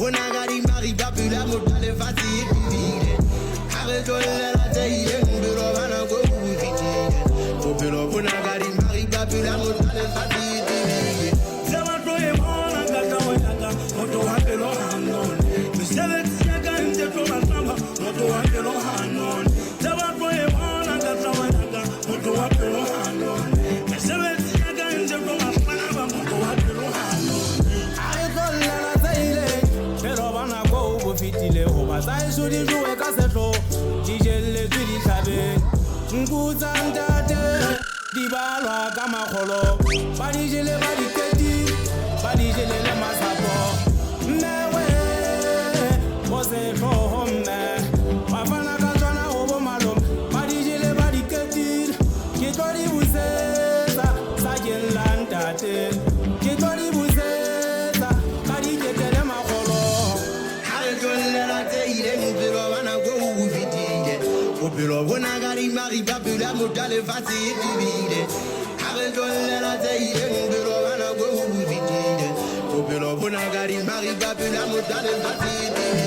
bonagari mari babula modale fati vivide aretolle la teile mbiro bana go vivide popelo bonagari mari babula modale fati vivide zama toye mona ngata wanga moto wapelo hanon misele tsiaka nje to masamba moto wapelo hanon zama toye mona ngata wanga moto wapelo hanon misele tsiaka nje to masamba moto wapelo hanon aretolle la teile pero bana go vivide ho bazai sudi jouer ka setlo dijelle di tabe nguzandade dibalwa kama kholo badijele badiketi badijele le masapo mewe bose homme bafana kazana obo malom badijele badiketi kitori buseza sajelandate kitori buseza badijele le makholo haljolle la teile mbiro bana go uvitinde popelo bonagari mari babula modale fati vivide aretolle la teile mbiro bana go uvitinde popelo bonagari mari babula modale fati vivide